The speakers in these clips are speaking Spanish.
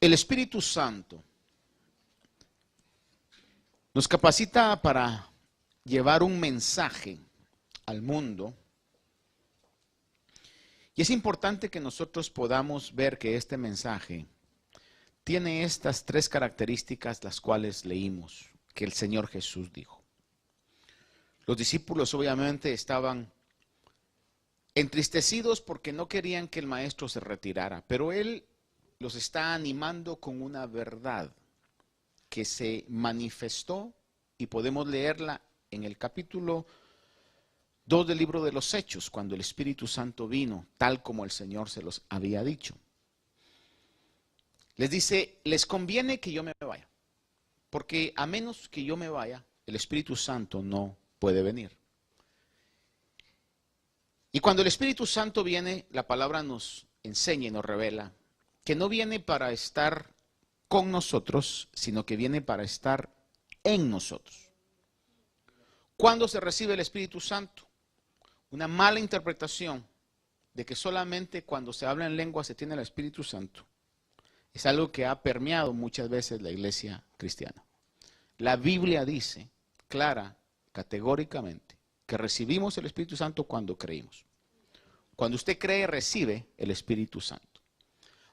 El Espíritu Santo nos capacita para llevar un mensaje al mundo. Y es importante que nosotros podamos ver que este mensaje tiene estas tres características, las cuales leímos, que el Señor Jesús dijo. Los discípulos obviamente estaban entristecidos porque no querían que el maestro se retirara, pero Él los está animando con una verdad que se manifestó y podemos leerla en el capítulo 2 del libro de los Hechos, cuando el Espíritu Santo vino, tal como el Señor se los había dicho. Les dice, les conviene que yo me vaya, porque a menos que yo me vaya, el Espíritu Santo no puede venir. Y cuando el Espíritu Santo viene, la palabra nos enseña y nos revela que no viene para estar con nosotros, sino que viene para estar en nosotros. ¿Cuándo se recibe el Espíritu Santo? Una mala interpretación de que solamente cuando se habla en lengua se tiene el Espíritu Santo es algo que ha permeado muchas veces la iglesia cristiana. La Biblia dice clara, categóricamente, que recibimos el Espíritu Santo cuando creímos. Cuando usted cree, recibe el Espíritu Santo.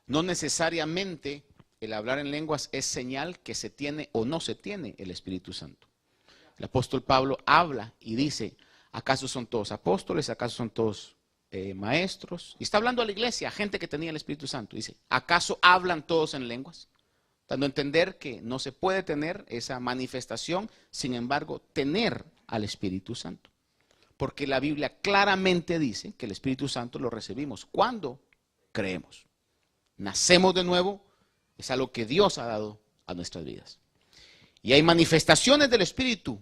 No necesariamente el hablar en lenguas es señal que se tiene o no se tiene el Espíritu Santo. El apóstol Pablo habla y dice, ¿acaso son todos apóstoles? ¿Acaso son todos maestros? Y está hablando a la iglesia, a gente que tenía el Espíritu Santo. Dice, ¿acaso hablan todos en lenguas? Dando a entender que no se puede tener esa manifestación, sin embargo, tener al Espíritu Santo. Porque la Biblia claramente dice que el Espíritu Santo lo recibimos cuando creemos. Nacemos de nuevo, es algo que Dios ha dado a nuestras vidas. Y hay manifestaciones del Espíritu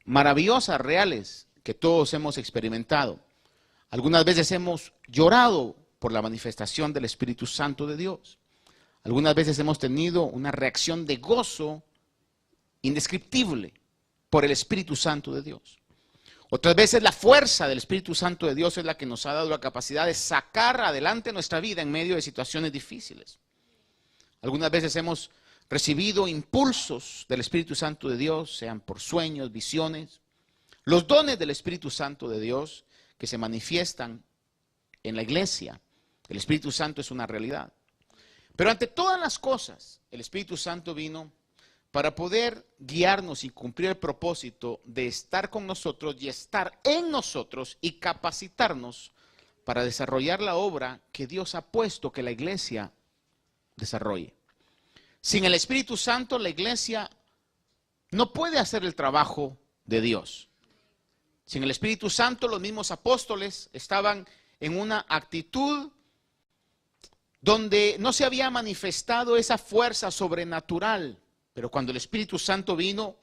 maravillosas, reales, que todos hemos experimentado. Algunas veces hemos llorado por la manifestación del Espíritu Santo de Dios. Algunas veces hemos tenido una reacción de gozo indescriptible por el Espíritu Santo de Dios. Otras veces la fuerza del Espíritu Santo de Dios es la que nos ha dado la capacidad de sacar adelante nuestra vida en medio de situaciones difíciles. Algunas veces hemos recibido impulsos del Espíritu Santo de Dios, sean por sueños, visiones. Los dones del Espíritu Santo de Dios que se manifiestan en la iglesia. El Espíritu Santo es una realidad. Pero ante todas las cosas, el Espíritu Santo vino para poder guiarnos y cumplir el propósito de estar con nosotros y estar en nosotros y capacitarnos para desarrollar la obra que Dios ha puesto que la iglesia desarrolle. Sin el Espíritu Santo, la iglesia no puede hacer el trabajo de Dios. Sin el Espíritu Santo, los mismos apóstoles estaban en una actitud donde no se había manifestado esa fuerza sobrenatural. Pero cuando el Espíritu Santo vino,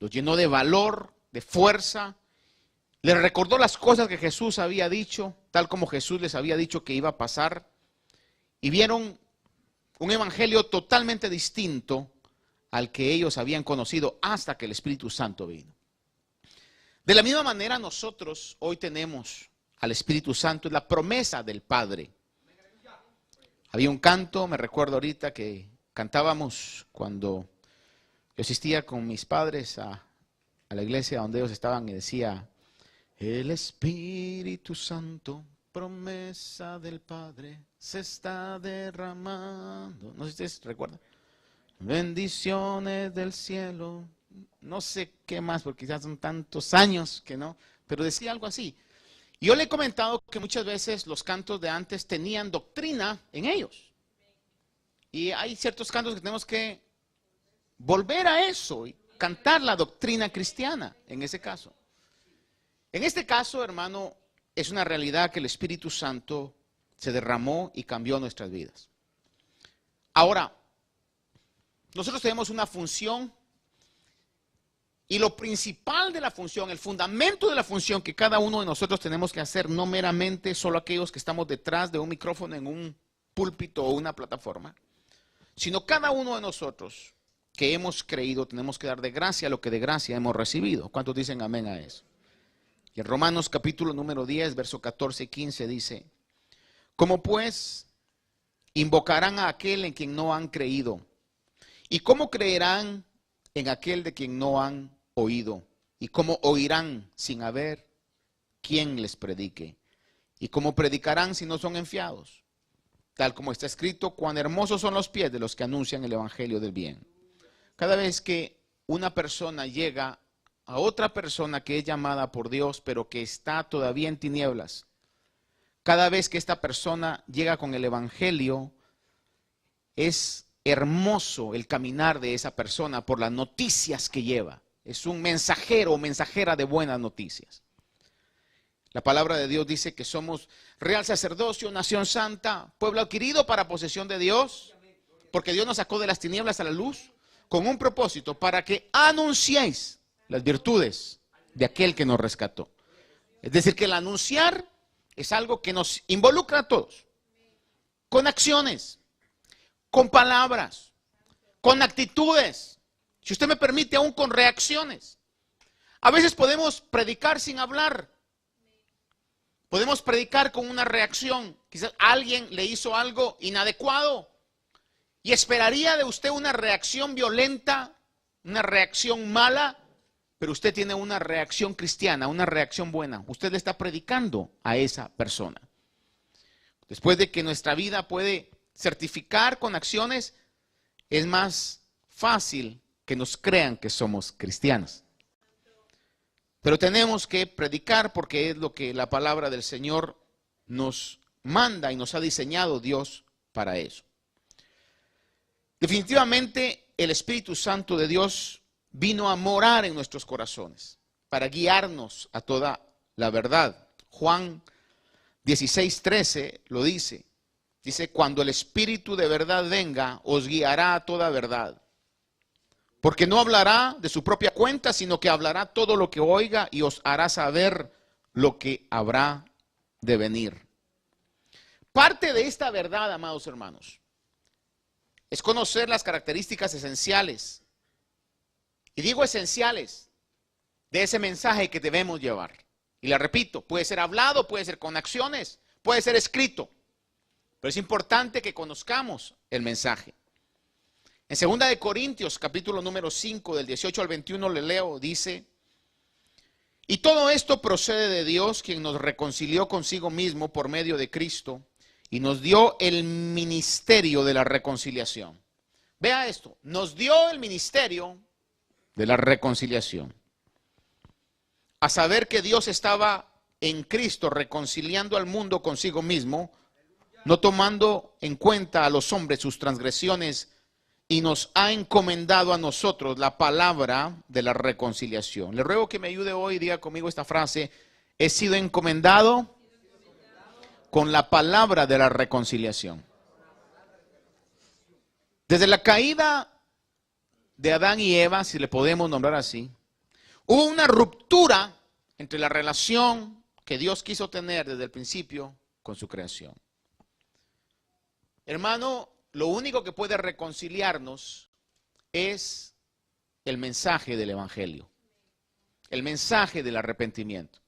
los llenó de valor, de fuerza. Les recordó las cosas que Jesús había dicho, tal como Jesús les había dicho que iba a pasar. Y vieron un evangelio totalmente distinto al que ellos habían conocido hasta que el Espíritu Santo vino. De la misma manera nosotros hoy tenemos al Espíritu Santo, es la promesa del Padre. Había un canto, me recuerdo ahorita, que cantábamos cuando yo asistía con mis padres a la iglesia donde ellos estaban y decía, el Espíritu Santo, promesa del Padre, se está derramando. No sé si ustedes recuerdan. Bendiciones del cielo. No sé qué más, porque quizás son tantos años que no, pero decía algo así. Y yo le he comentado que muchas veces los cantos de antes tenían doctrina en ellos. Y hay ciertos cantos que tenemos que volver a eso y cantar la doctrina cristiana en ese caso. En este caso, hermano, es una realidad que el Espíritu Santo se derramó y cambió nuestras vidas. Ahora, nosotros tenemos una función y lo principal de la función, el fundamento de la función que cada uno de nosotros tenemos que hacer, no meramente solo aquellos que estamos detrás de un micrófono en un púlpito o una plataforma, sino cada uno de nosotros que hemos creído tenemos que dar de gracia lo que de gracia hemos recibido. ¿Cuántos dicen amén a eso? Y en Romanos capítulo número 10, verso 14 y 15 dice, como pues Invocarán a aquel en quien no han creído. ¿Y cómo creerán en aquel de quien no han oído? ¿Y cómo oirán sin haber quien les predique? ¿Y cómo predicarán si no son enviados? Tal como está escrito, cuán hermosos son los pies de los que anuncian el evangelio del bien. Cada vez que una persona llega a otra persona que es llamada por Dios, pero que está todavía en tinieblas, cada vez que esta persona llega con el evangelio, es hermoso el caminar de esa persona por las noticias que lleva. Es un mensajero o mensajera de buenas noticias. La palabra de Dios dice que somos real sacerdocio, nación santa, pueblo adquirido para posesión de Dios, porque Dios nos sacó de las tinieblas a la luz con un propósito, para que anunciéis las virtudes de aquel que nos rescató. Es decir, que el anunciar es algo que nos involucra a todos, con acciones, con palabras, con actitudes, si usted me permite, aún con reacciones. A veces podemos predicar sin hablar. Podemos predicar con una reacción. Quizás alguien le hizo algo inadecuado y esperaría de usted una reacción violenta, una reacción mala, pero usted tiene una reacción cristiana, una reacción buena. Usted le está predicando a esa persona. Después de que nuestra vida puede certificar con acciones, es más fácil que nos crean que somos cristianos. Pero tenemos que predicar porque es lo que la palabra del Señor nos manda y nos ha diseñado Dios para eso. Definitivamente el Espíritu Santo de Dios vino a morar en nuestros corazones para guiarnos a toda la verdad. Juan 16:13 lo dice. Dice, cuando el Espíritu de verdad venga, os guiará a toda verdad. Porque no hablará de su propia cuenta, sino que hablará todo lo que oiga y os hará saber lo que habrá de venir. Parte de esta verdad, amados hermanos, es conocer las características esenciales, y digo esenciales, de ese mensaje que debemos llevar. Y le repito, puede ser hablado, puede ser con acciones, puede ser escrito, pero es importante que conozcamos el mensaje. En 2 Corintios, capítulo número 5, del 18 al 21, le leo, dice, y todo esto procede de Dios, quien nos reconcilió consigo mismo por medio de Cristo, y nos dio el ministerio de la reconciliación. Vea esto, nos dio el ministerio de la reconciliación. A saber que Dios estaba en Cristo reconciliando al mundo consigo mismo, no tomando en cuenta a los hombres sus transgresiones, y nos ha encomendado a nosotros la palabra de la reconciliación. Le ruego que me ayude hoy, diga conmigo esta frase, he sido encomendado con la palabra de la reconciliación. Desde la caída de Adán y Eva, si le podemos nombrar así, hubo una ruptura entre la relación que Dios quiso tener desde el principio con su creación. Hermano, lo único que puede reconciliarnos es el mensaje del evangelio, el mensaje del arrepentimiento.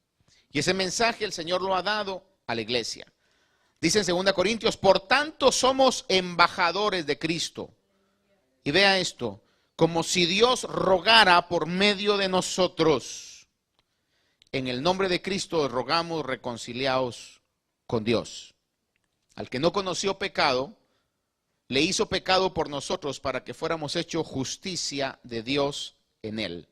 Y ese mensaje el Señor lo ha dado a la iglesia. Dice en 2 Corintios, por tanto somos embajadores de Cristo. Y vea esto, como si Dios rogara por medio de nosotros. En el nombre de Cristo rogamos reconciliados con Dios. Al que no conoció pecado, le hizo pecado por nosotros para que fuéramos hechos justicia de Dios en él.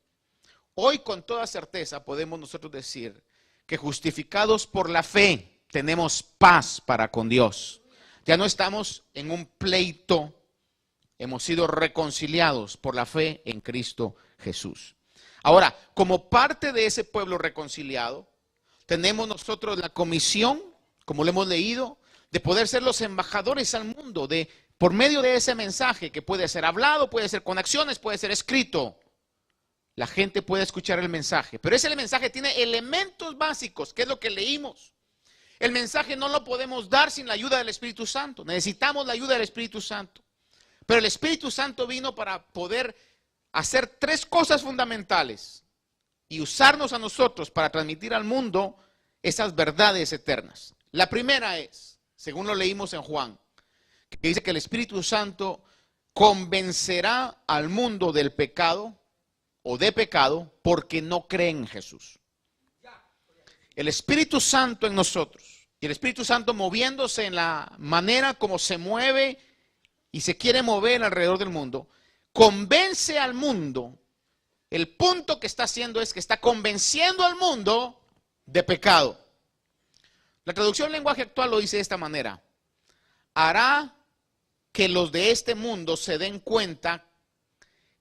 Hoy con toda certeza podemos nosotros decir que justificados por la fe tenemos paz para con Dios. Ya no estamos en un pleito, hemos sido reconciliados por la fe en Cristo Jesús. Ahora, como parte de ese pueblo reconciliado, tenemos nosotros la comisión, como lo hemos leído, de poder ser los embajadores al mundo, por medio de ese mensaje que puede ser hablado, puede ser con acciones, puede ser escrito. La gente puede escuchar el mensaje, pero ese mensaje tiene elementos básicos, que es lo que leímos. El mensaje no lo podemos dar sin la ayuda del Espíritu Santo. Necesitamos la ayuda del Espíritu Santo. Pero el Espíritu Santo vino para poder hacer tres cosas fundamentales y usarnos a nosotros para transmitir al mundo esas verdades eternas. La primera es, según lo leímos en Juan, que dice que el Espíritu Santo convencerá al mundo del pecado o de pecado porque no creen en Jesús. El Espíritu Santo en nosotros y el Espíritu Santo moviéndose en la manera como se mueve y se quiere mover alrededor del mundo, convence al mundo. El punto que está haciendo es que está convenciendo al mundo de pecado. La traducción lenguaje actual lo dice de esta manera: hará que los de este mundo se den cuenta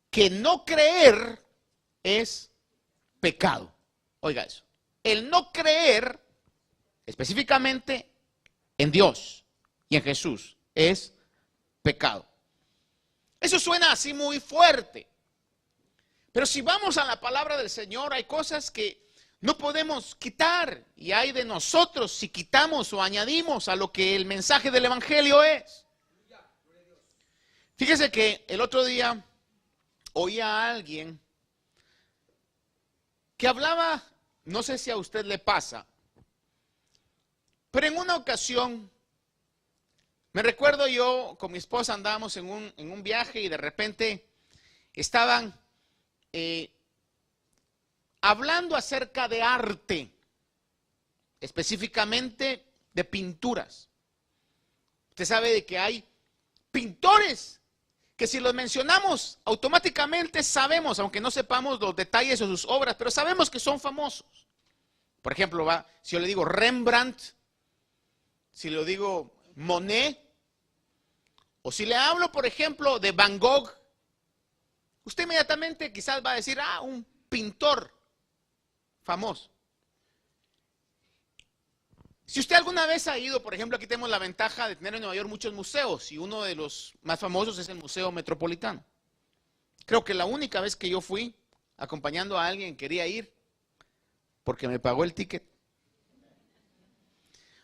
que no creer es pecado. Oiga eso. El no creer específicamente en Dios y en Jesús es pecado. Eso suena así muy fuerte. Pero si vamos a la palabra del Señor, hay cosas que no podemos quitar. Y hay de nosotros si quitamos o añadimos a lo que el mensaje del Evangelio es. Fíjese que el otro día oía a alguien que hablaba, no sé si a usted le pasa, pero en una ocasión, me recuerdo yo con mi esposa andábamos en un viaje y de repente estaban hablando acerca de arte, específicamente de pinturas. Usted sabe de que hay pintores que si los mencionamos automáticamente sabemos, aunque no sepamos los detalles de sus obras, pero sabemos que son famosos. Por ejemplo, si yo le digo Rembrandt, si le digo Monet, o si le hablo, por ejemplo, de Van Gogh, usted inmediatamente quizás va a decir, un pintor famoso. Si usted alguna vez ha ido, por ejemplo, aquí tenemos la ventaja de tener en Nueva York muchos museos y uno de los más famosos es el Museo Metropolitano. Creo que la única vez que yo fui acompañando a alguien quería ir porque me pagó el ticket.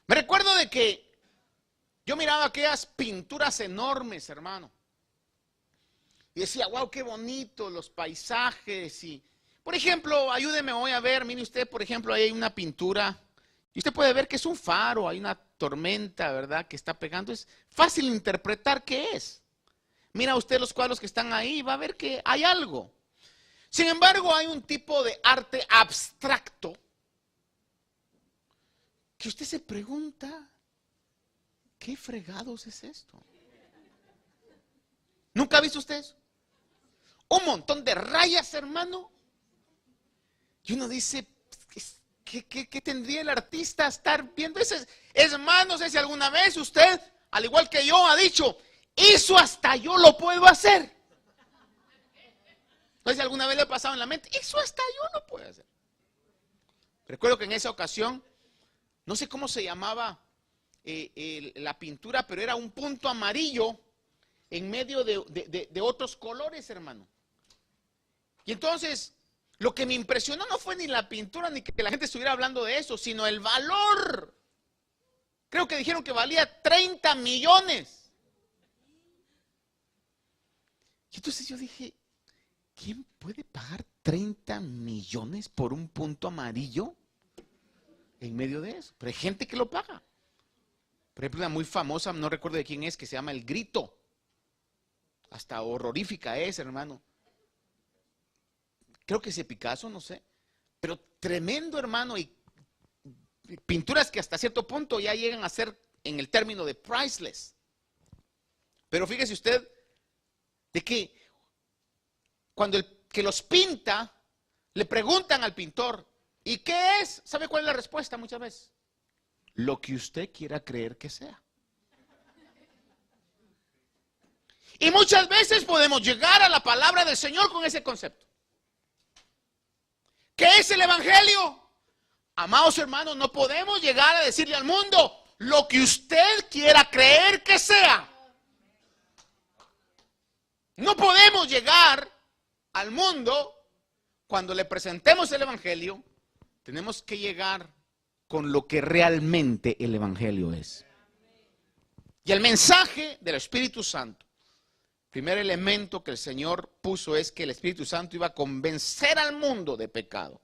Me recuerdo de que yo miraba aquellas pinturas enormes, hermano. Y decía, wow, qué bonito los paisajes. Y, por ejemplo, ayúdeme hoy a ver, mire usted, por ejemplo, ahí hay una pintura. Y usted puede ver que es un faro, hay una tormenta, ¿verdad?, que está pegando. Es fácil interpretar qué es. Mira usted los cuadros que están ahí, va a ver que hay algo. Sin embargo, hay un tipo de arte abstracto que usted se pregunta, ¿qué fregados es esto? ¿Nunca ha visto usted eso? Un montón de rayas, hermano. Y uno dice, ¿qué tendría el artista a estar viendo? Es más, no sé si alguna vez usted, al igual que yo, ha dicho, eso hasta yo lo puedo hacer. No sé si alguna vez le ha pasado en la mente, eso hasta yo lo puedo hacer. Recuerdo que en esa ocasión, no sé cómo se llamaba la pintura, pero era un punto amarillo en medio de otros colores, hermano. Y entonces, lo que me impresionó no fue ni la pintura, ni que la gente estuviera hablando de eso, sino el valor. Creo que dijeron que valía 30 millones. Y entonces yo dije, ¿quién puede pagar 30 millones por un punto amarillo en medio de eso? Pero hay gente que lo paga. Por ejemplo, una muy famosa, no recuerdo de quién es, que se llama El Grito. Hasta horrorífica es, hermano. Creo que es de Picasso, no sé. Pero tremendo, hermano. Y pinturas que hasta cierto punto ya llegan a ser en el término de priceless. Pero fíjese usted de que cuando el que los pinta le preguntan al pintor, ¿y qué es? ¿Sabe cuál es la respuesta muchas veces? Lo que usted quiera creer que sea. Y muchas veces podemos llegar a la palabra del Señor con ese concepto. ¿Qué es el Evangelio? Amados hermanos, no podemos llegar a decirle al mundo lo que usted quiera creer que sea. No podemos llegar al mundo cuando le presentemos el Evangelio. Tenemos que llegar con lo que realmente el Evangelio es. Y el mensaje del Espíritu Santo, primer elemento que el Señor puso es que el Espíritu Santo iba a convencer al mundo de pecado.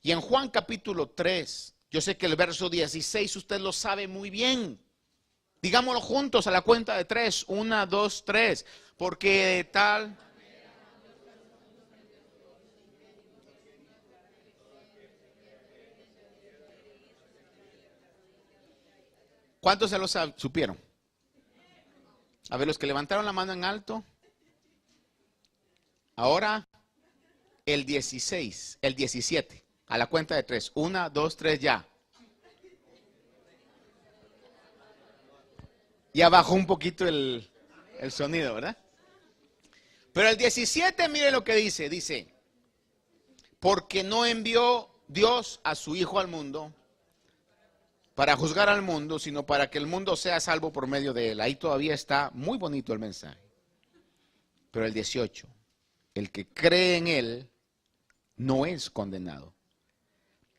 Y en Juan capítulo 3, yo sé que el verso 16 usted lo sabe muy bien. Digámoslo juntos a la cuenta de 3. 1, 2, 3. Porque de tal... ¿Cuántos se lo supieron? A ver, los que levantaron la mano en alto. Ahora el 16, el 17. A la cuenta de 3. 1, 2, 3, ya. Ya bajó un poquito el sonido, ¿verdad? Pero el 17, mire lo que dice. Dice, porque no envió Dios a su Hijo al mundo para juzgar al mundo, sino para que el mundo sea salvo por medio de él. Ahí todavía está muy bonito el mensaje. Pero el 18, el que cree en él no es condenado.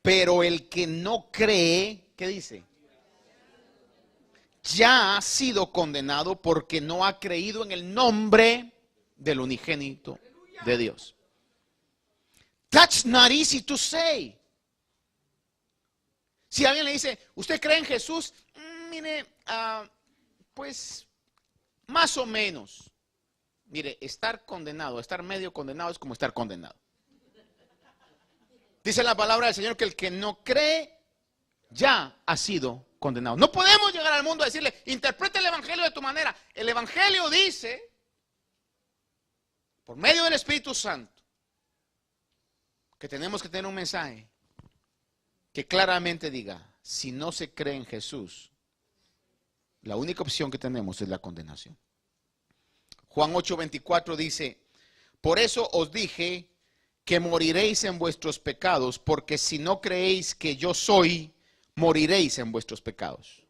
Pero el que no cree, ¿qué dice? Ya ha sido condenado porque no ha creído en el nombre del unigénito de Dios. That's not easy to say. Si alguien le dice, ¿usted cree en Jesús? Mire, pues más o menos. Mire, estar condenado, estar medio condenado es como estar condenado. Dice la palabra del Señor que el que no cree ya ha sido condenado. No podemos llegar al mundo a decirle, interpreta el evangelio de tu manera. El evangelio dice, por medio del Espíritu Santo, que tenemos que tener un mensaje que claramente diga, si no se cree en Jesús, la única opción que tenemos es la condenación. Juan 8:24 dice, por eso os dije que moriréis en vuestros pecados, porque si no creéis que yo soy, moriréis en vuestros pecados.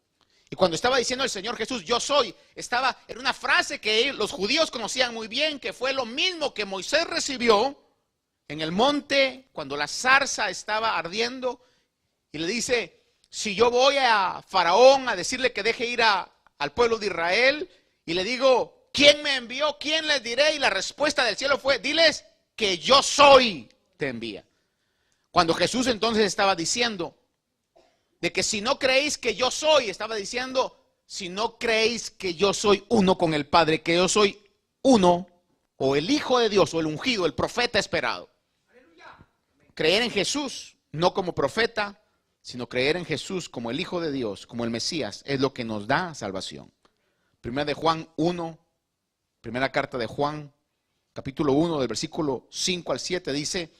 Y cuando estaba diciendo el Señor Jesús, yo soy, era una frase que los judíos conocían muy bien, que fue lo mismo que Moisés recibió en el monte, cuando la zarza estaba ardiendo, y le dice, si yo voy a Faraón a decirle que deje ir al pueblo de Israel, y le digo, ¿quién me envió? ¿Quién les diré? Y la respuesta del cielo fue, diles que yo soy, te envía. Cuando Jesús entonces estaba diciendo, de que si no creéis que yo soy, estaba diciendo, si no creéis que yo soy uno con el Padre, que yo soy uno, o el Hijo de Dios, o el ungido, el profeta esperado. Creer en Jesús, no como profeta, sino creer en Jesús como el Hijo de Dios, como el Mesías, es lo que nos da salvación. Primera de Juan 1, primera carta de Juan, capítulo 1, del versículo 5 al 7, dice,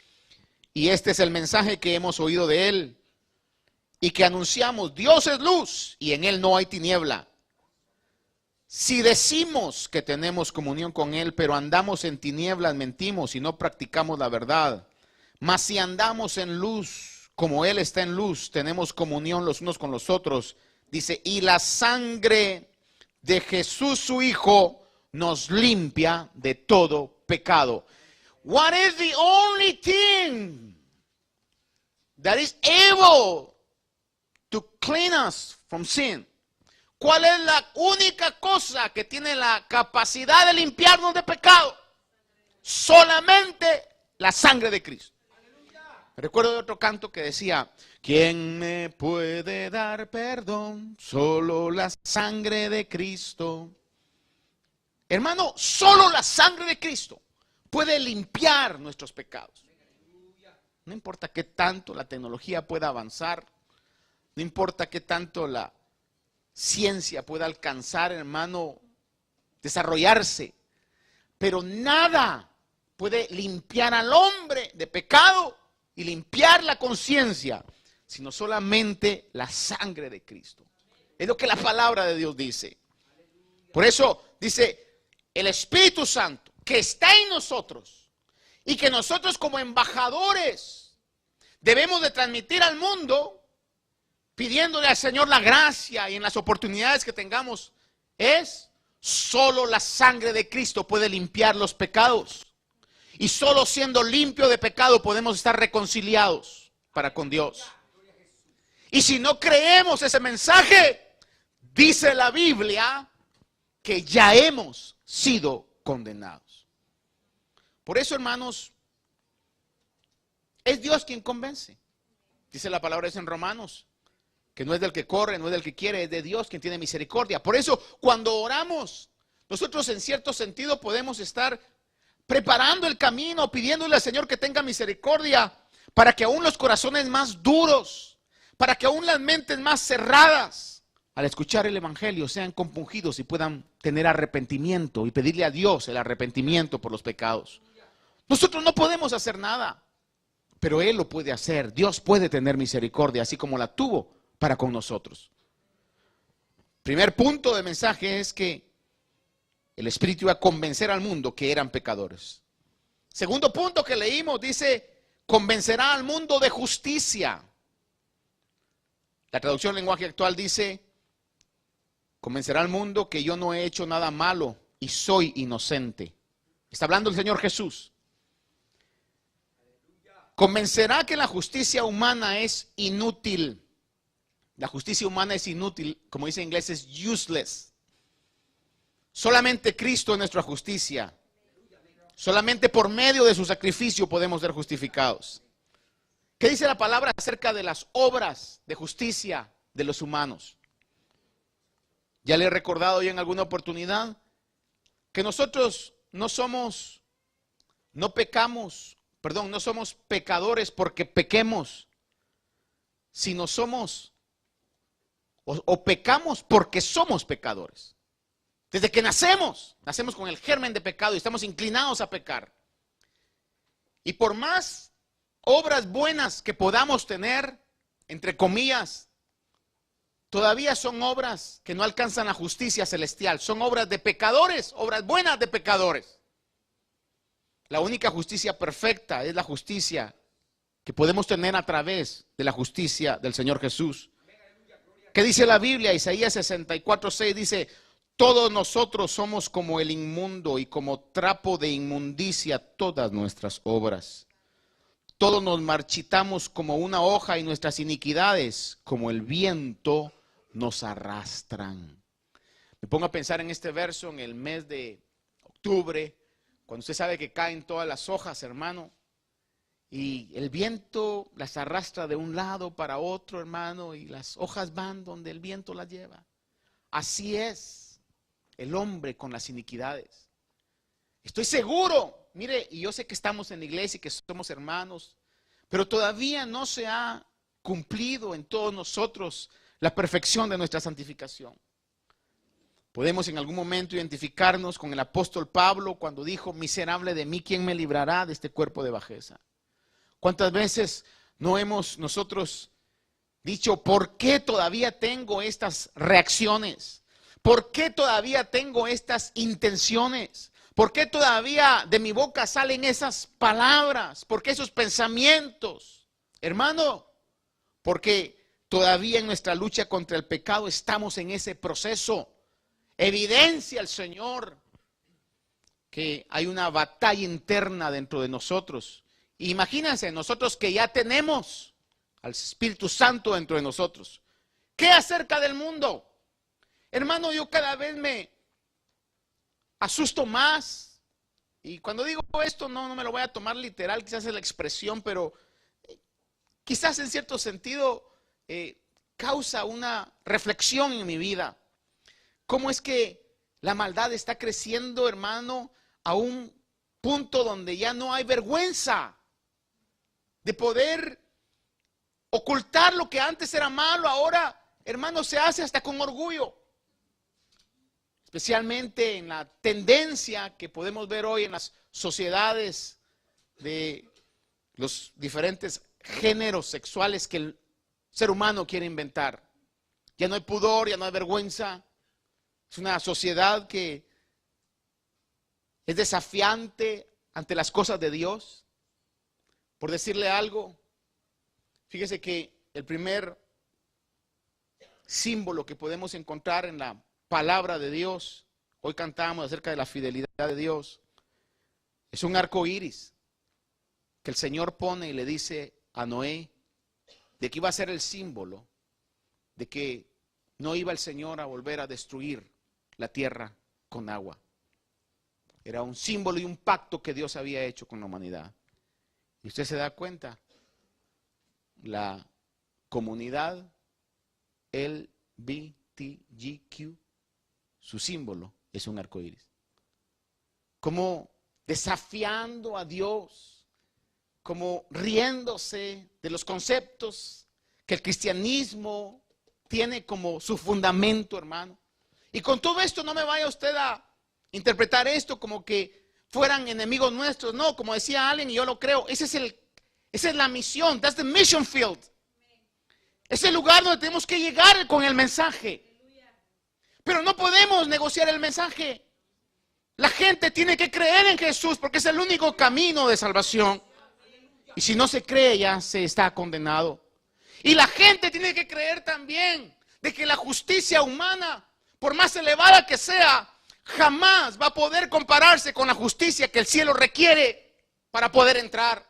y este es el mensaje que hemos oído de él, y que anunciamos, Dios es luz, y en él no hay tiniebla. Si decimos que tenemos comunión con él, pero andamos en tinieblas, mentimos y no practicamos la verdad. Mas si andamos en luz, como él está en luz, tenemos comunión los unos con los otros. Dice, y la sangre de Jesús su Hijo nos limpia de todo pecado. What is the only thing that is able to clean us from sin? ¿Cuál es la única cosa que tiene la capacidad de limpiarnos de pecado? Solamente la sangre de Cristo. Recuerdo de otro canto que decía, ¿quién me puede dar perdón? Solo la sangre de Cristo. Hermano, solo la sangre de Cristo puede limpiar nuestros pecados. No importa qué tanto la tecnología pueda avanzar, no importa qué tanto la ciencia pueda alcanzar, hermano, desarrollarse, pero nada puede limpiar al hombre de pecado y limpiar la conciencia, sino solamente la sangre de Cristo. Es lo que la palabra de Dios dice. Por eso dice, el Espíritu Santo que está en nosotros y que nosotros como embajadores debemos de transmitir al mundo, pidiéndole al Señor la gracia y en las oportunidades que tengamos, es solo la sangre de Cristo puede limpiar los pecados. Y solo siendo limpio de pecado podemos estar reconciliados para con Dios. Y si no creemos ese mensaje, dice la Biblia que ya hemos sido condenados. Por eso, hermanos, es Dios quien convence. Dice la palabra en Romanos, que no es del que corre, no es del que quiere, es de Dios quien tiene misericordia. Por eso, cuando oramos, nosotros en cierto sentido podemos estar preparando el camino, pidiéndole al Señor que tenga misericordia, para que aún los corazones más duros, para que aún las mentes más cerradas, al escuchar el Evangelio, sean compungidos y puedan tener arrepentimiento y pedirle a Dios el arrepentimiento por los pecados. Nosotros no podemos hacer nada, pero Él lo puede hacer. Dios puede tener misericordia, así como la tuvo para con nosotros. Primer punto de mensaje es que el Espíritu iba a convencer al mundo que eran pecadores. Segundo punto que leímos, dice, convencerá al mundo de justicia. La traducción lenguaje actual dice, convencerá al mundo que yo no he hecho nada malo y soy inocente. Está hablando el Señor Jesús. Convencerá que la justicia humana es inútil. La justicia humana es inútil, como dice en inglés, es useless. Solamente Cristo es nuestra justicia. Solamente por medio de su sacrificio podemos ser justificados. ¿Qué dice la palabra acerca de las obras de justicia de los humanos? Ya le he recordado ya en alguna oportunidad que nosotros no somos pecadores porque pequemos, sino somos o pecamos porque somos pecadores. Desde que nacemos con el germen de pecado y estamos inclinados a pecar. Y por más obras buenas que podamos tener, entre comillas, todavía son obras que no alcanzan la justicia celestial. Son obras de pecadores, obras buenas de pecadores. La única justicia perfecta es la justicia que podemos tener a través de la justicia del Señor Jesús. ¿Qué dice la Biblia? Isaías 64:6 dice, todos nosotros somos como el inmundo y como trapo de inmundicia todas nuestras obras. Todos nos marchitamos como una hoja y nuestras iniquidades como el viento nos arrastran. Me pongo a pensar en este verso en el mes de octubre, cuando usted sabe que caen todas las hojas, hermano, y el viento las arrastra de un lado para otro, hermano, y las hojas van donde el viento las lleva. Así es el hombre con las iniquidades. Estoy seguro, mire, y yo sé que estamos en la iglesia y que somos hermanos, pero todavía no se ha cumplido en todos nosotros la perfección de nuestra santificación. Podemos en algún momento identificarnos con el apóstol Pablo cuando dijo, miserable de mí, ¿quién me librará de este cuerpo de bajeza? ¿Cuántas veces no hemos nosotros dicho, ¿por qué todavía tengo estas reacciones? ¿Por qué todavía tengo estas intenciones? ¿Por qué todavía de mi boca salen esas palabras? ¿Por qué esos pensamientos? Hermano, porque todavía en nuestra lucha contra el pecado estamos en ese proceso. Evidencia el Señor que hay una batalla interna dentro de nosotros. Imagínense, nosotros que ya tenemos al Espíritu Santo dentro de nosotros. ¿Qué acerca del mundo? Hermano, yo cada vez me asusto más. Y cuando digo esto, no me lo voy a tomar literal, quizás es la expresión, pero quizás en cierto sentido causa una reflexión en mi vida. ¿Cómo es que la maldad está creciendo, hermano, a un punto donde ya no hay vergüenza de poder ocultar lo que antes era malo? Ahora, hermano, se hace hasta con orgullo. Especialmente en la tendencia que podemos ver hoy en las sociedades de los diferentes géneros sexuales que el ser humano quiere inventar. Ya no hay pudor, ya no hay vergüenza. Es una sociedad que es desafiante ante las cosas de Dios. Por decirle algo, fíjese que el primer símbolo que podemos encontrar en la palabra de Dios, hoy cantamos acerca de la fidelidad de Dios, es un arco iris que el Señor pone y le dice a Noé de que iba a ser el símbolo de que no iba el Señor a volver a destruir la tierra con agua. Era un símbolo y un pacto que Dios había hecho con la humanidad. Y usted se da cuenta, la comunidad LBTGQ, su símbolo es un arco iris. Como desafiando a Dios, como riéndose de los conceptos que el cristianismo tiene como su fundamento, hermano. Y con todo esto no me vaya usted a interpretar esto como que fueran enemigos nuestros. No, como decía alguien, y yo lo creo, esa es la misión. That's the mission field. Es el lugar donde tenemos que llegar con el mensaje. Pero no podemos negociar el mensaje. La gente tiene que creer en Jesús porque es el único camino de salvación. Y si no se cree, ya se está condenado. Y la gente tiene que creer también de que la justicia humana, por más elevada que sea, jamás va a poder compararse con la justicia que el cielo requiere para poder entrar.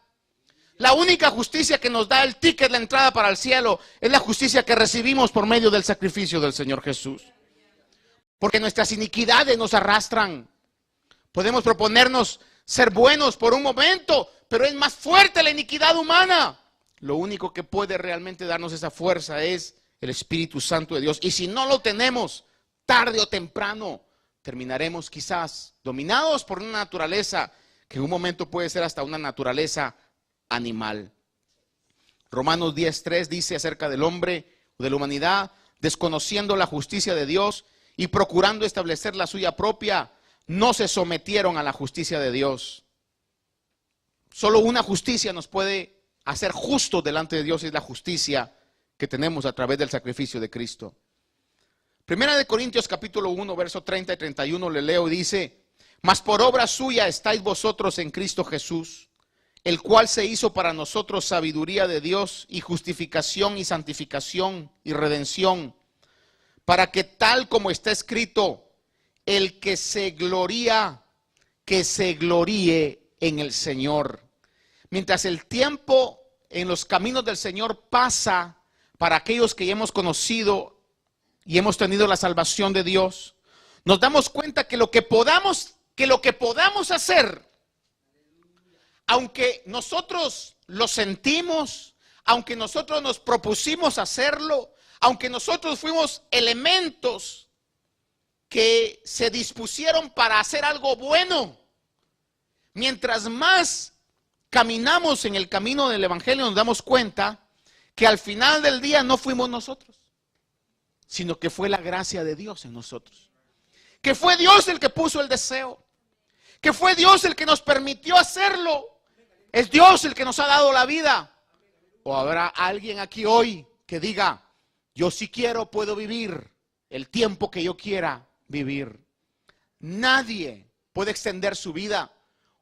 La única justicia que nos da el ticket de entrada para el cielo es la justicia que recibimos por medio del sacrificio del Señor Jesús. Porque nuestras iniquidades nos arrastran. Podemos proponernos ser buenos por un momento, pero es más fuerte la iniquidad humana. Lo único que puede realmente darnos esa fuerza es el Espíritu Santo de Dios. Y si no lo tenemos, tarde o temprano, terminaremos quizás dominados por una naturaleza que en un momento puede ser hasta una naturaleza animal. Romanos 10:3 dice acerca del hombre o de la humanidad, desconociendo la justicia de Dios y procurando establecer la suya propia, no se sometieron a la justicia de Dios. Solo una justicia nos puede hacer justos delante de Dios, y es la justicia que tenemos a través del sacrificio de Cristo. Primera de Corintios capítulo 1, verso 30 y 31 le leo y dice: mas por obra suya estáis vosotros en Cristo Jesús, el cual se hizo para nosotros sabiduría de Dios y justificación y santificación y redención, para que tal como está escrito, el que se gloría, que se gloríe en el Señor. Mientras el tiempo en los caminos del Señor pasa para aquellos que ya hemos conocido y hemos tenido la salvación de Dios, nos damos cuenta que lo que podamos hacer, aunque nosotros lo sentimos, aunque nosotros nos propusimos hacerlo, aunque nosotros fuimos elementos que se dispusieron para hacer algo bueno, mientras más caminamos en el camino del Evangelio, nos damos cuenta que al final del día no fuimos nosotros, sino que fue la gracia de Dios en nosotros. Que fue Dios el que puso el deseo. Que fue Dios el que nos permitió hacerlo. Es Dios el que nos ha dado la vida. ¿O habrá alguien aquí hoy que diga: yo si quiero puedo vivir el tiempo que yo quiera vivir? Nadie puede extender su vida.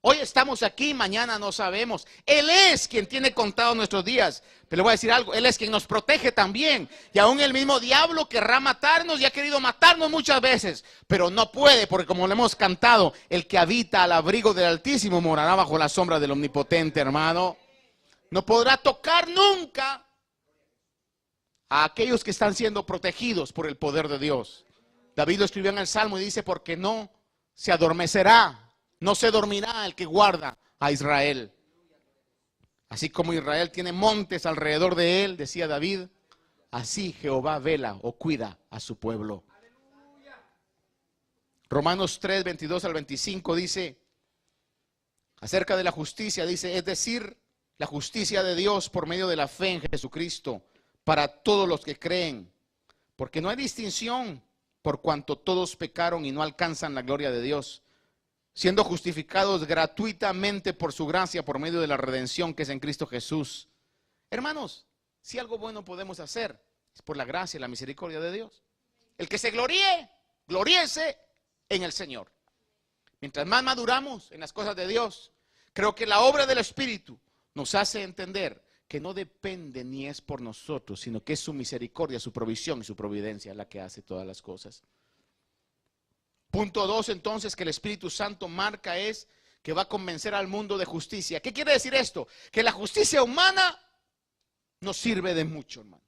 Hoy estamos aquí, mañana no sabemos. Él es quien tiene contado nuestros días. Pero le voy a decir algo: Él es quien nos protege también. Y aún el mismo diablo querrá matarnos y ha querido matarnos muchas veces, pero no puede, porque como le hemos cantado, el que habita al abrigo del Altísimo morará bajo la sombra del Omnipotente, hermano. No podrá tocar nunca a aquellos que están siendo protegidos por el poder de Dios. David lo escribió en el Salmo y dice: porque no se adormecerá, no se dormirá el que guarda a Israel. Así como Israel tiene montes alrededor de él, decía David, así Jehová vela o cuida a su pueblo. Romanos 3, 22 al 25 dice acerca de la justicia, dice: es decir, la justicia de Dios por medio de la fe en Jesucristo para todos los que creen, porque no hay distinción, por cuanto todos pecaron y no alcanzan la gloria de Dios, siendo justificados gratuitamente por su gracia, por medio de la redención que es en Cristo Jesús. Hermanos, si algo bueno podemos hacer, es por la gracia y la misericordia de Dios. El que se gloríe, gloríese en el Señor. Mientras más maduramos en las cosas de Dios, creo que la obra del Espíritu nos hace entender que no depende ni es por nosotros, sino que es su misericordia, su provisión y su providencia la que hace todas las cosas. Punto 2, entonces, que el Espíritu Santo marca es que va a convencer al mundo de justicia. ¿Qué quiere decir esto? Que la justicia humana no sirve de mucho, hermano.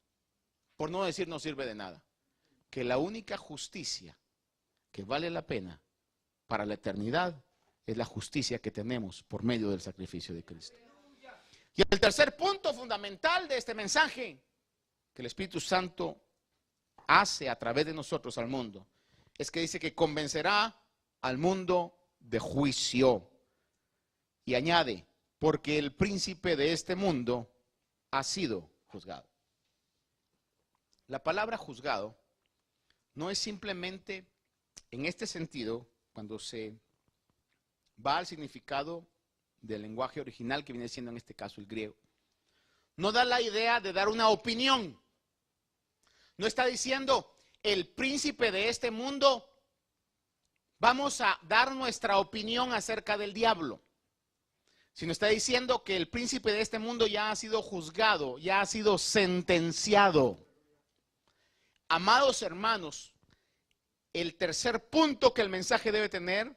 Por no decir no sirve de nada. Que la única justicia que vale la pena para la eternidad es la justicia que tenemos por medio del sacrificio de Cristo. Y el tercer punto fundamental de este mensaje, que el Espíritu Santo hace a través de nosotros al mundo es que dice que convencerá al mundo de juicio. Y añade, porque el príncipe de este mundo ha sido juzgado. La palabra juzgado no es simplemente en este sentido, cuando se va al significado del lenguaje original, que viene siendo en este caso el griego. No da la idea de dar una opinión. No está diciendo, el príncipe de este mundo, vamos a dar nuestra opinión acerca del diablo. Sino está diciendo que el príncipe de este mundo ya ha sido juzgado, ya ha sido sentenciado. Amados hermanos, el tercer punto que el mensaje debe tener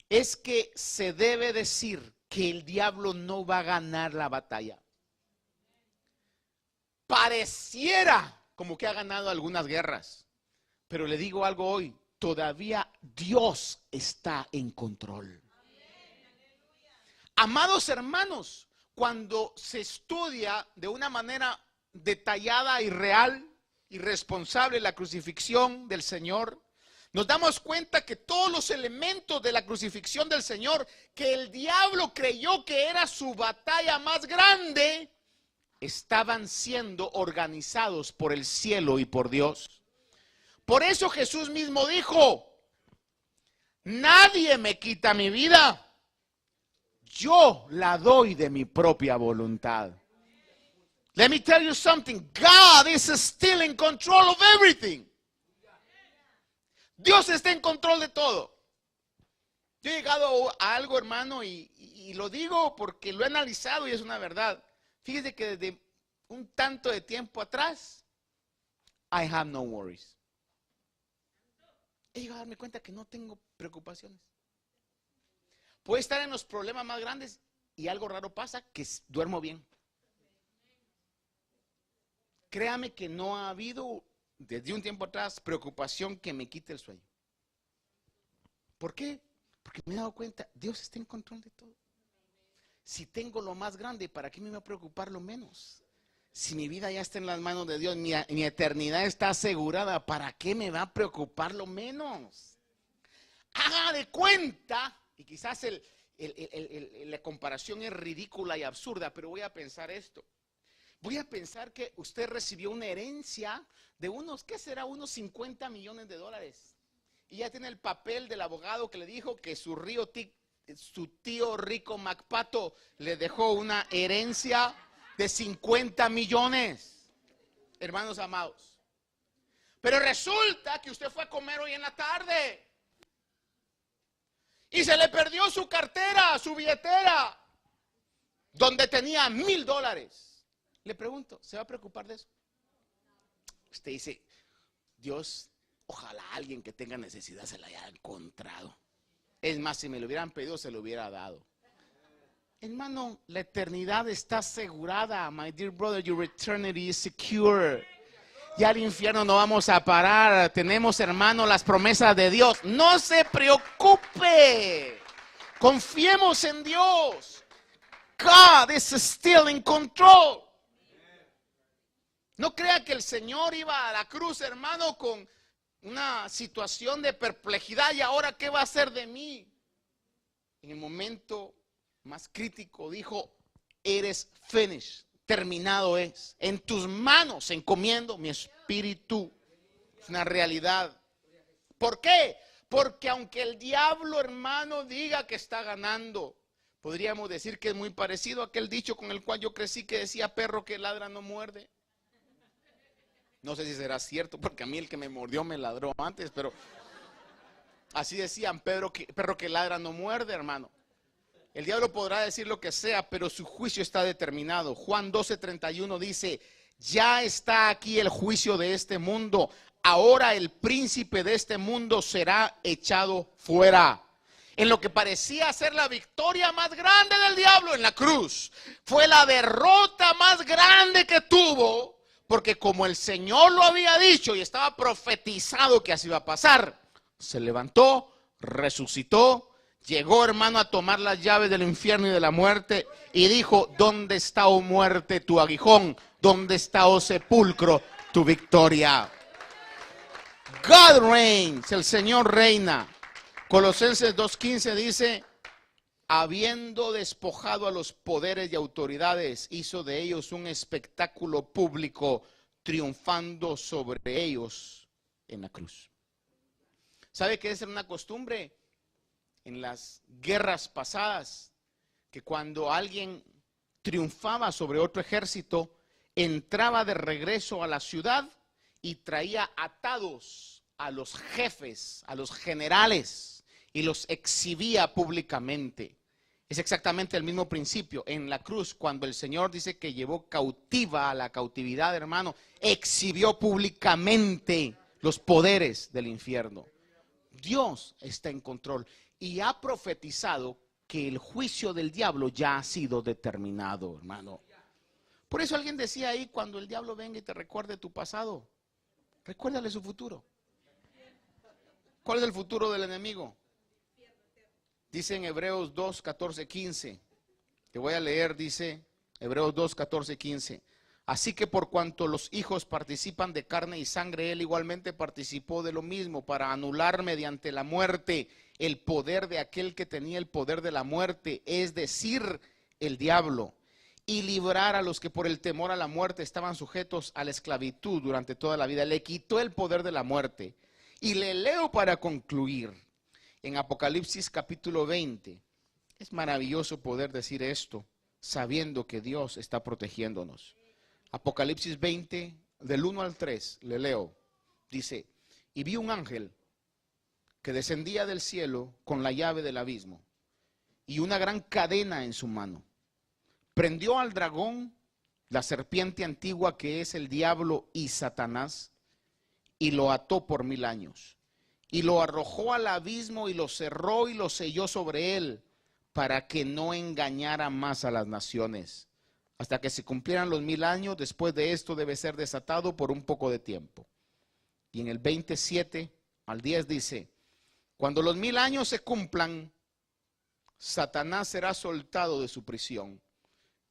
es que se debe decir que el diablo no va a ganar la batalla. Pareciera como que ha ganado algunas guerras, pero le digo algo hoy, todavía Dios está en control. Amados hermanos, cuando se estudia de una manera detallada y real y responsable la crucifixión del Señor, nos damos cuenta que todos los elementos de la crucifixión del Señor, que el diablo creyó que era su batalla más grande, estaban siendo organizados por el cielo y por Dios. Por eso Jesús mismo dijo, nadie me quita mi vida, yo la doy de mi propia voluntad. Let me tell you something, God is still in control of everything. Dios está en control de todo. Yo he llegado a algo, hermano, y lo digo porque lo he analizado y es una verdad. Fíjese que desde un tanto de tiempo atrás, I have no worries. He llegado a darme cuenta que no tengo preocupaciones. Puedo estar en los problemas más grandes y algo raro pasa, que duermo bien. Créame que no ha habido desde un tiempo atrás preocupación que me quite el sueño. ¿Por qué? Porque me he dado cuenta, Dios está en control de todo. Si tengo lo más grande, ¿para qué me va a preocupar lo menos? Si mi vida ya está en las manos de Dios, mi eternidad está asegurada, ¿para qué me va a preocupar lo menos? Haga de cuenta, y quizás la comparación es ridícula y absurda, pero voy a pensar esto. Voy a pensar que usted recibió una herencia de unos, ¿qué será? Unos 50 millones de dólares. Y ya tiene el papel del abogado que le dijo que su tío rico MacPato le dejó una herencia de 50 millones. Hermanos amados. Pero resulta que usted fue a comer hoy en la tarde y se le perdió su cartera, su billetera, donde tenía $1,000. Le pregunto, ¿se va a preocupar de eso? Usted dice, Dios, ojalá alguien que tenga necesidad se la haya encontrado. Es más, si me lo hubieran pedido, se lo hubiera dado. Hermano, la eternidad está asegurada. My dear brother, your eternity is secure. Ya al infierno no vamos a parar. Tenemos, hermano, las promesas de Dios. No se preocupe. Confiemos en Dios. God is still in control. No crea que el Señor iba a la cruz, hermano, con una situación de perplejidad. ¿Y ahora qué va a hacer de mí? En el momento más crítico dijo, eres finished, terminado es. En tus manos encomiendo mi espíritu. Es una realidad. ¿Por qué? Porque aunque el diablo, hermano, diga que está ganando, podríamos decir que es muy parecido a aquel dicho con el cual yo crecí que decía, perro que ladra no muerde. No sé si será cierto, porque a mí el que me mordió me ladró antes, pero así decían, perro que ladra no muerde, hermano. El diablo podrá decir lo que sea, pero su juicio está determinado. Juan 12:31 dice, ya está aquí el juicio de este mundo. Ahora el príncipe de este mundo será echado fuera. En lo que parecía ser la victoria más grande del diablo en la cruz, fue la derrota más grande que tuvo. Porque como el Señor lo había dicho y estaba profetizado que así iba a pasar, se levantó, resucitó, llegó, hermano, a tomar las llaves del infierno y de la muerte y dijo, ¿dónde está, oh muerte, tu aguijón? ¿Dónde está, oh sepulcro, tu victoria? God reigns, el Señor reina. Colosenses 2:15 dice, habiendo despojado a los poderes y autoridades, hizo de ellos un espectáculo público, triunfando sobre ellos en la cruz. ¿Sabe qué es una costumbre en las guerras pasadas? Que cuando alguien triunfaba sobre otro ejército, entraba de regreso a la ciudad y traía atados a los jefes, a los generales, y los exhibía públicamente. Es exactamente el mismo principio. En la cruz, cuando el Señor dice que llevó cautiva a la cautividad, hermano, exhibió públicamente los poderes del infierno. Dios está en control y ha profetizado que el juicio del diablo ya ha sido determinado, hermano. Por eso alguien decía ahí, cuando el diablo venga y te recuerde tu pasado, recuérdale su futuro. ¿Cuál es el futuro del enemigo? Dice en Hebreos 2, 14, 15. Te voy a leer, dice Hebreos 2, 14, 15. Así que por cuanto los hijos participan de carne y sangre, él igualmente participó de lo mismo para anular mediante la muerte el poder de aquel que tenía el poder de la muerte, es decir, el diablo, y librar a los que por el temor a la muerte estaban sujetos a la esclavitud durante toda la vida. Le quitó el poder de la muerte. Y le leo para concluir. En Apocalipsis capítulo 20, es maravilloso poder decir esto, sabiendo que Dios está protegiéndonos. Apocalipsis 20, del 1 al 3, le leo, dice, y vi un ángel que descendía del cielo con la llave del abismo y una gran cadena en su mano. Prendió al dragón, la serpiente antigua que es el diablo y Satanás, y lo ató por 1000 años. Y lo arrojó al abismo y lo cerró y lo selló sobre él, para que no engañara más a las naciones, hasta que se cumplieran los 1000 años. Después de esto debe ser desatado por un poco de tiempo. Y en el 27 al 10 dice, cuando los 1000 años se cumplan, Satanás será soltado de su prisión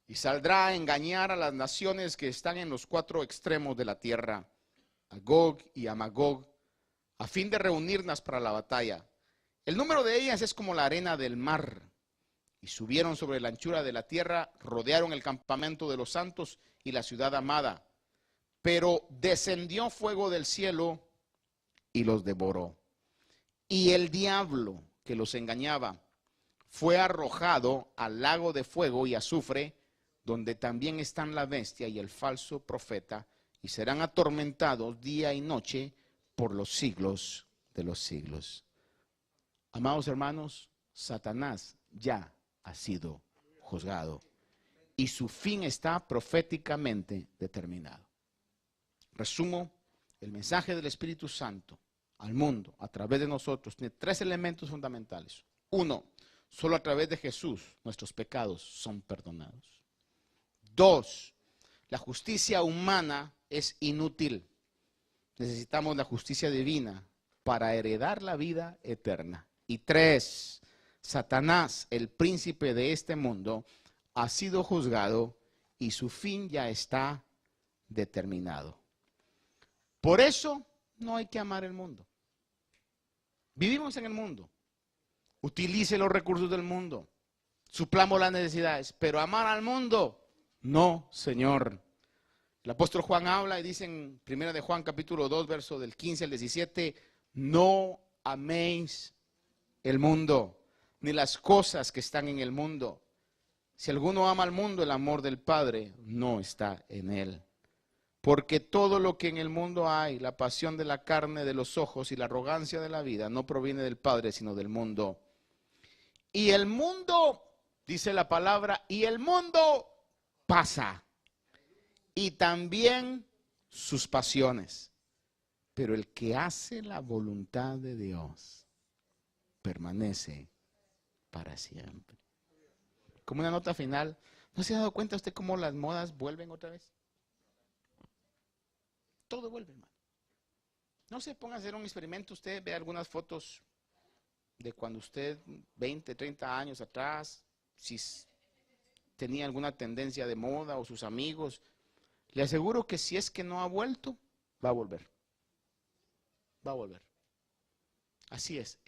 y saldrá a engañar a las naciones que están en los 4 extremos de la tierra, a Gog y a Magog, a fin de reunirnos para la batalla. El número de ellas es como la arena del mar. Y subieron sobre la anchura de la tierra, rodearon el campamento de los santos y la ciudad amada. Pero descendió fuego del cielo y los devoró. Y el diablo que los engañaba fue arrojado al lago de fuego y azufre, donde también están la bestia y el falso profeta, y serán atormentados día y noche por los siglos de los siglos. Amados hermanos, Satanás ya ha sido juzgado y su fin está proféticamente determinado. Resumo, el mensaje del Espíritu Santo al mundo a través de nosotros tiene 3 elementos fundamentales. 1, solo a través de Jesús nuestros pecados son perdonados. 2, la justicia humana es inútil. Necesitamos la justicia divina para heredar la vida eterna. Y 3, Satanás, el príncipe de este mundo, ha sido juzgado y su fin ya está determinado. Por eso no hay que amar el mundo. Vivimos en el mundo. Utilice los recursos del mundo. Suplamos las necesidades. Pero amar al mundo, no, Señor. El apóstol Juan habla y dice en 1 de Juan capítulo 2, verso del 15 al 17, no améis el mundo, ni las cosas que están en el mundo. Si alguno ama al mundo, el amor del Padre no está en él. Porque todo lo que en el mundo hay, la pasión de la carne, de los ojos y la arrogancia de la vida, no proviene del Padre, sino del mundo. Y el mundo, dice la palabra, y el mundo pasa. Y también sus pasiones. Pero el que hace la voluntad de Dios permanece para siempre. Como una nota final, ¿no se ha dado cuenta usted cómo las modas vuelven otra vez? Todo vuelve, hermano. No se ponga a hacer un experimento, usted ve algunas fotos de cuando usted, 20, 30 años atrás, si tenía alguna tendencia de moda o sus amigos. Le aseguro que si es que no ha vuelto, va a volver. Va a volver. Así es.